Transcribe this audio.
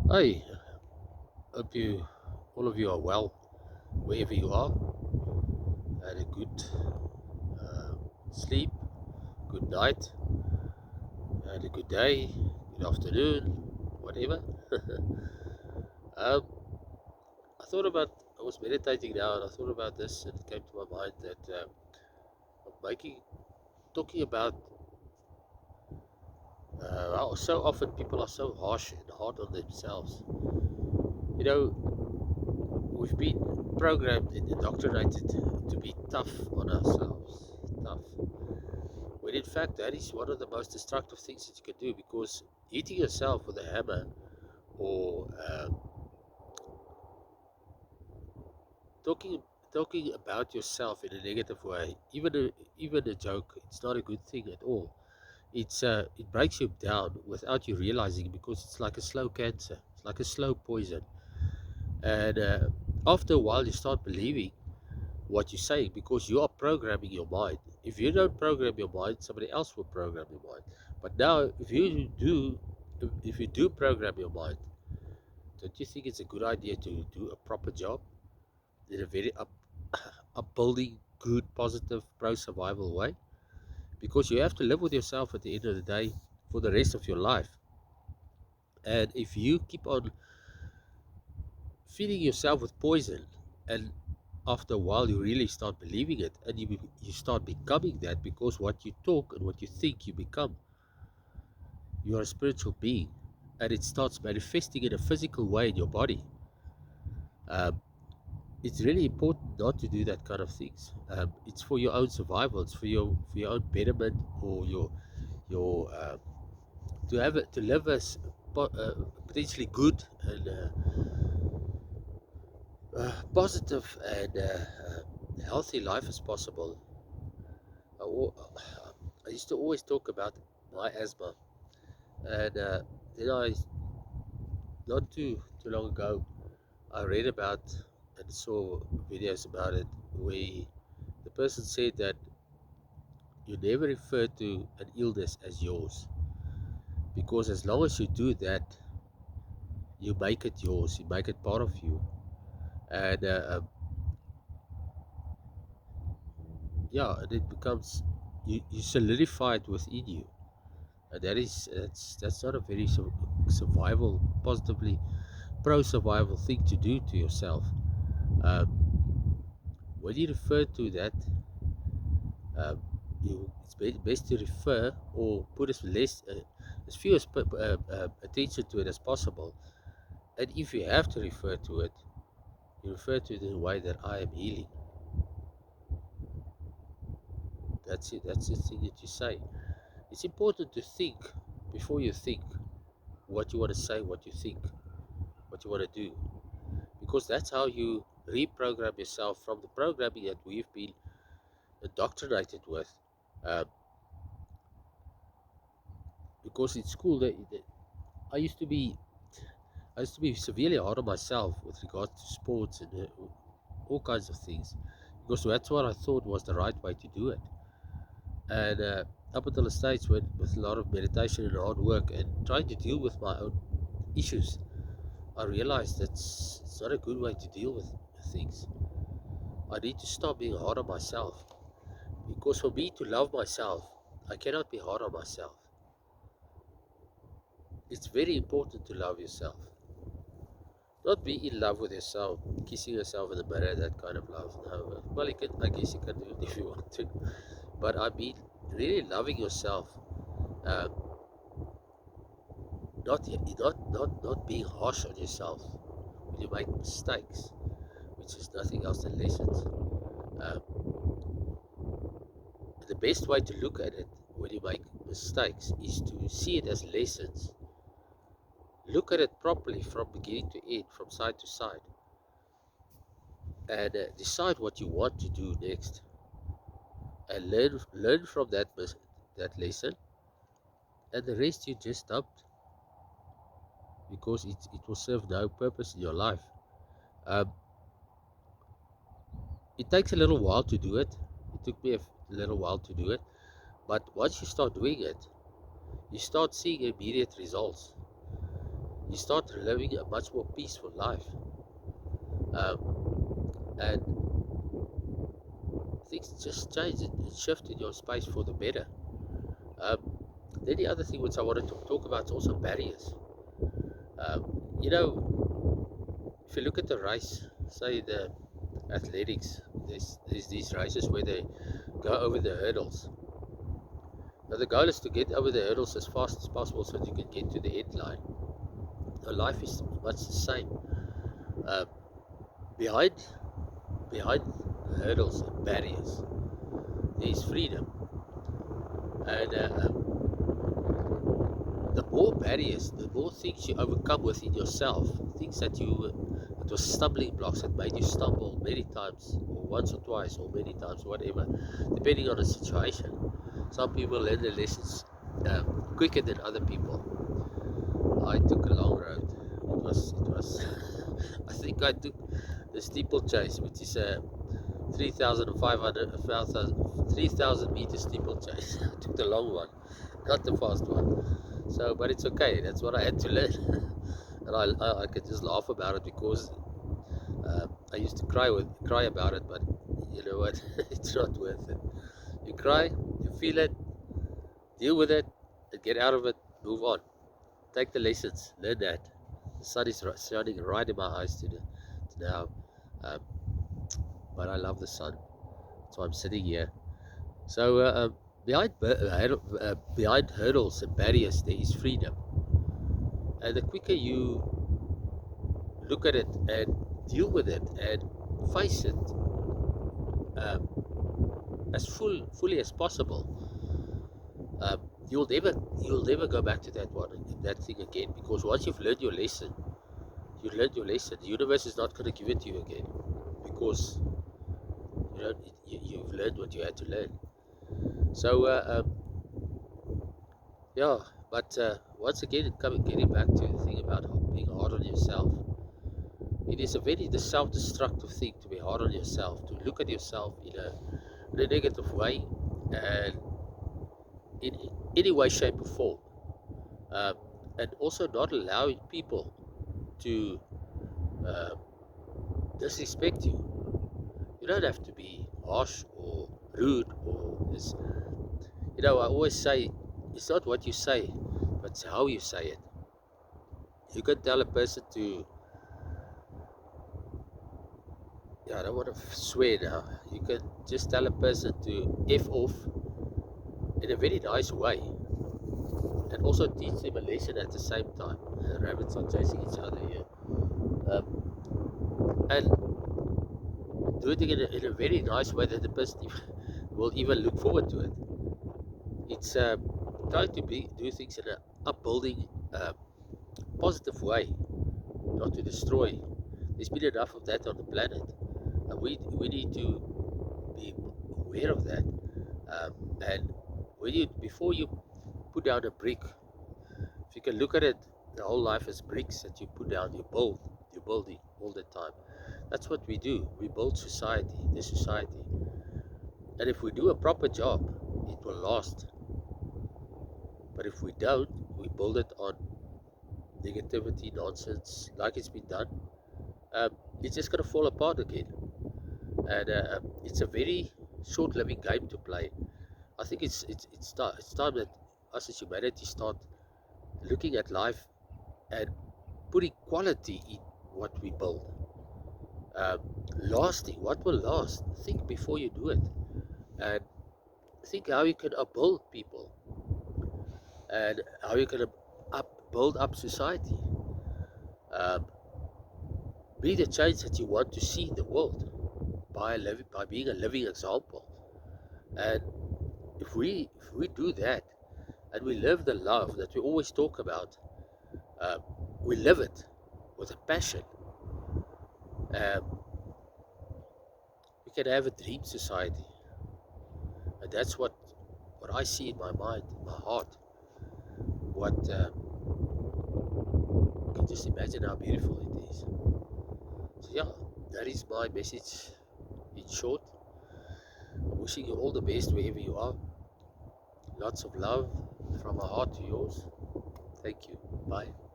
Hi, hope all of you are well, wherever you are. Had a good uh, sleep, good night, had a good day, good afternoon, whatever. um, I was meditating now, and I thought about this, and it came to my mind that making, talking about how so often people are so harsh and hard on themselves. You know, we've been programmed and indoctrinated to be tough on ourselves, tough. When in fact that is one of the most destructive things that you can do, because hitting yourself with a hammer or talking talking about yourself in a negative way, even a joke, it's not a good thing at all. It breaks you down without you realizing, because it's like a slow cancer, it's like a slow poison. And after a while you start believing what you're saying, because you are programming your mind. If you don't program your mind, somebody else will program your mind. But now, if you do program your mind, don't you think it's a good idea to do a proper job in a very upbuilding, good, positive, pro-survival way? Because you have to live with yourself at the end of the day for the rest of your life. And if you keep on feeding yourself with poison, and after a while you really start believing it, and you start becoming that, because what you talk and what you think you become. You are a spiritual being, and it starts manifesting in a physical way in your body. um, it's really important not to do that kind of things. It's for your own survival, it's for your own betterment, or your to live as potentially good and positive and healthy life as possible. I used to always talk about my asthma, and then I, not too long ago, I read about and saw videos about it, where the person said that you never refer to an illness as yours, because as long as you do that, you make it yours, you make it part of you, and yeah, and it becomes, you solidify it within you. And that's not a very survival, positively pro-survival thing to do to yourself. When you refer to that, um, it's best to refer, or put as few attention to it as possible. And if you have to refer to it, you refer to it in a way that I am healing. That's it. That's the thing that you say. It's important to think before you think what you want to say, what you think, what you want to do, because that's how you reprogram yourself from the programming that we've been indoctrinated with. Um, because in school, I used to be I used to be severely hard on myself with regards to sports and all kinds of things, because that's what I thought was the right way to do it. And up until the stage when, with a lot of meditation and hard work and trying to deal with my own issues, I realized that it's not a good way to deal with things. I need to stop being hard on myself, because for me to love myself, I cannot be hard on myself. It's very important to love yourself. Not be in love with yourself, kissing yourself in the mirror, that kind of love. No, well, I guess you can do it if you want to. But I mean, really loving yourself, um, not being harsh on yourself when you make mistakes, which is nothing else than lessons. Um, the best way to look at it when you make mistakes is to see it as lessons. Look at it properly from beginning to end, from side to side, and decide what you want to do next, and learn from that lesson, and the rest you just dumped, because it will serve no purpose in your life. Um, it takes a little while to do it. It took me a little while to do it, but once you start doing it, you start seeing immediate results. you start living a much more peaceful life. And things just change. It shifted your space for the better. Um, then the other thing which I wanted to talk about is also barriers. You know, if you look at the race, say the athletics, there's these races where they go over the hurdles. Now the goal is to get over the hurdles as fast as possible so that you can get to the end line. Now life is much the same. Uh, behind behind hurdles and barriers, there is freedom. And the more barriers, the more things you overcome within yourself, things that it was stumbling blocks that made you stumble many times, or once or twice, or many times, whatever, depending on the situation. Some people learn their lessons quicker than other people. I took a long road. It was. I think I took the steeplechase, which is a 3,500, 3,000 meter steeplechase. I took the long one, not the fast one. So, but it's okay. That's what I had to learn, and I can just laugh about it because I used to cry about it. But you know what? It's not worth it. You cry, you feel it, deal with it, and get out of it. Move on. Take the lessons. Learn that. The sun is shining right in my eyes to now, um, but I love the sun. So I'm sitting here. So behind hurdles and barriers, there is freedom. And the quicker you look at it and deal with it and face it um, as fully as possible, um, you'll never go back to that thing again. Because once you've learned your lesson, you learned your lesson. The universe is not going to give it to you again because you've learned what you had to learn. So yeah, but once again, getting back to the thing about being hard on yourself, it is a very self-destructive thing to be hard on yourself, to look at yourself in a negative way, and in any way, shape, or form, um, and also not allowing people to uh, disrespect you. You don't have to be harsh or rude or this. I always say it's not what you say, but it's how you say it. You can tell a person to, yeah, I don't want to swear now. You can just tell a person to F off in a very nice way and also teach them a lesson at the same time. Rabbits are chasing each other here. And do it in a very nice way that the person will even look forward to it. It's trying to do things in an upbuilding, positive way, not to destroy. There's been enough of that on the planet, and we need to be aware of that. And before you put down a brick, if you can look at it, the whole life as bricks that you put down, you're building all the time. That's what we do. We build the society. And if we do a proper job, it will last. But if we don't, we build it on negativity, nonsense, like it's been done. It's just going to fall apart again. And it's a very short-living game to play. I think it's time that us as humanity start looking at life and putting quality in what we build. Um, Lasting, what will last? Think before you do it, and think how you can upbuild people and how you can build up society. Um, be the change that you want to see in the world by being a living example. And if we do that and we live the love that we always talk about, um, we live it with a passion. Um, we can have a dream society, and that's what I see in my mind, in my heart. What you can just imagine how beautiful it is. So yeah, that is my message in short. I'm wishing you all the best wherever you are. Lots of love from my heart to yours. Thank you. Bye.